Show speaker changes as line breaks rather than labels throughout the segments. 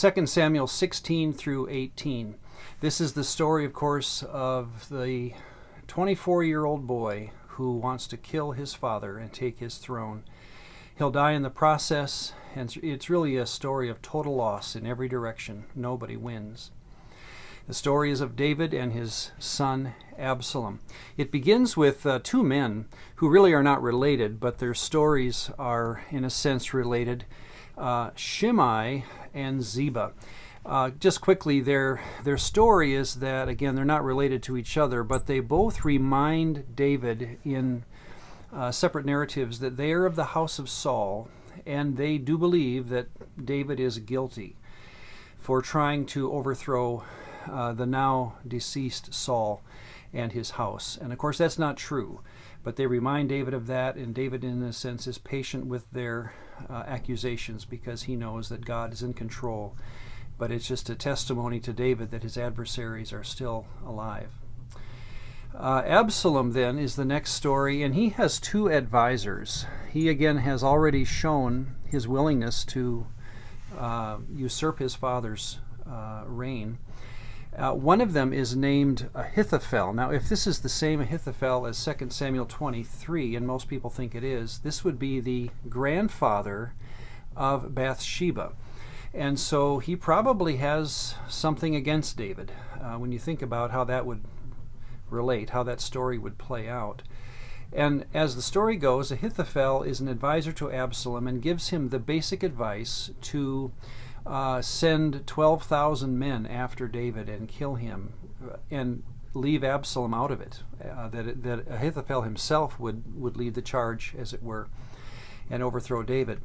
2 Samuel 16 through 18. This is the story, of course, of the 24-year-old boy who wants to kill his father and take his throne. He'll die in the process, and it's really a story of total loss in every direction. Nobody wins. The story is of David and his son Absalom. It begins with two men who really are not related, but their stories are, in a sense, related. Shimei and Ziba. Just quickly, their story is that, again, they're not related to each other, but they both remind David in separate narratives that they are of the house of Saul, and they do believe that David is guilty for trying to overthrow the now deceased Saul and his house. And of course that's not true, but they remind David of that, and David in a sense is patient with their accusations because he knows that God is in control. But it's just a testimony to David that his adversaries are still alive. Absalom then is the next story, and he has two advisors. He again has already shown his willingness to usurp his father's reign. One of them is named Ahithophel. Now, if this is the same Ahithophel as 2 Samuel 23, and most people think it is, this would be the grandfather of Bathsheba. And so he probably has something against David. When you think about how that would relate, how that story would play out. And as the story goes, Ahithophel is an advisor to Absalom and gives him the basic advice to send 12,000 men after David and kill him and leave Absalom out of it. That Ahithophel himself would lead the charge, as it were, and overthrow David.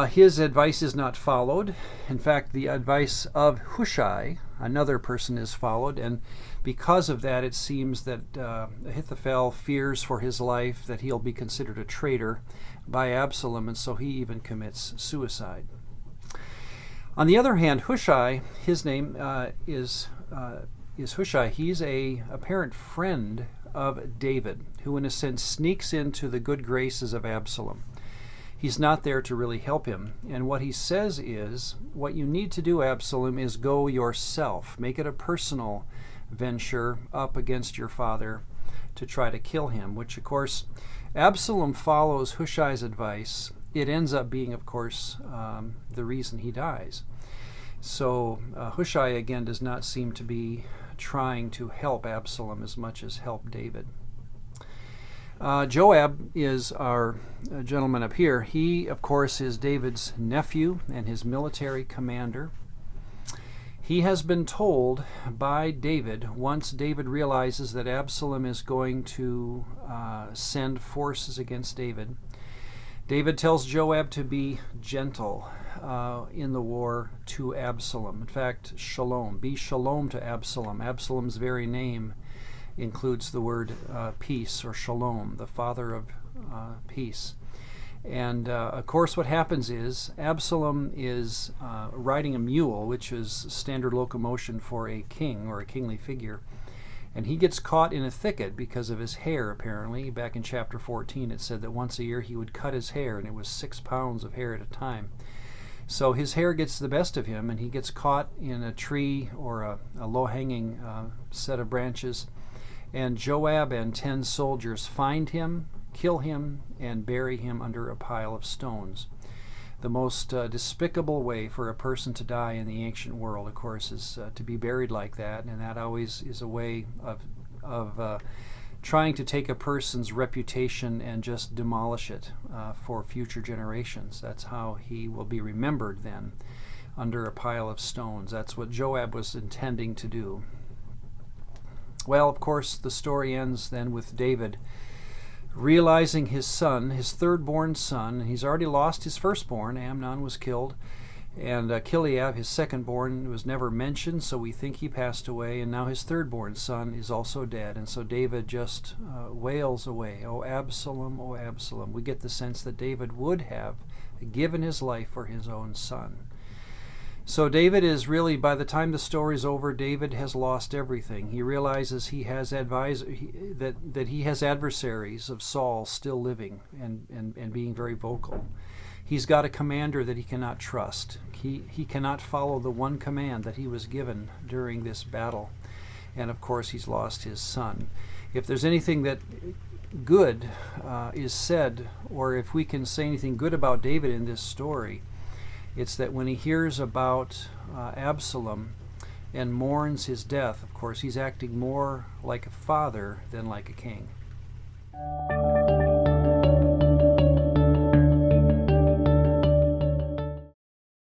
His advice is not followed. In fact, the advice of Hushai, another person, is followed, and because of that, it seems that Ahithophel fears for his life, that he'll be considered a traitor by Absalom, and so he even commits suicide. On the other hand, Hushai, his name is Hushai. He's a apparent friend of David, who in a sense sneaks into the good graces of Absalom. He's not there to really help him. And what he says is, what you need to do, Absalom, is go yourself. Make it a personal venture up against your father to try to kill him, which, of course, Absalom follows Hushai's advice. It ends up being, of course, the reason he dies. So Hushai, again, does not seem to be trying to help Absalom as much as help David. Joab is our gentleman up here. He, of course, is David's nephew and his military commander. He has been told by David, once David realizes that Absalom is going to send forces against David, David tells Joab to be gentle in the war to Absalom. In fact, shalom. Be shalom to Absalom. Absalom's very name includes the word peace, or shalom, the father of peace. And of course what happens is Absalom is riding a mule, which is standard locomotion for a king or a kingly figure, and he gets caught in a thicket because of his hair. Apparently back in chapter 14 it said that once a year he would cut his hair, and it was 6 pounds of hair at a time. So his hair gets the best of him, and he gets caught in a tree or a low-hanging set of branches. And Joab and 10 soldiers find him, kill him, and bury him under a pile of stones. The most despicable way for a person to die in the ancient world, of course, is to be buried like that, and that always is a way of trying to take a person's reputation and just demolish it for future generations. That's how he will be remembered then, under a pile of stones. That's what Joab was intending to do. Well, of course, the story ends then with David realizing his son, his third-born son. He's already lost his firstborn. Amnon was killed. And Chileab, his second-born, was never mentioned, so we think he passed away. And now his third-born son is also dead. And so David just wails away, "O Absalom, O Absalom." We get the sense that David would have given his life for his own son. So David is really, by the time the story's over, David has lost everything. He realizes he has that he has adversaries of Saul still living and being very vocal. He's got a commander that he cannot trust. He cannot follow the one command that he was given during this battle. And of course, he's lost his son. If there's anything that good is said, or if we can say anything good about David in this story, it's that when he hears about Absalom and mourns his death, of course, he's acting more like a father than like a king.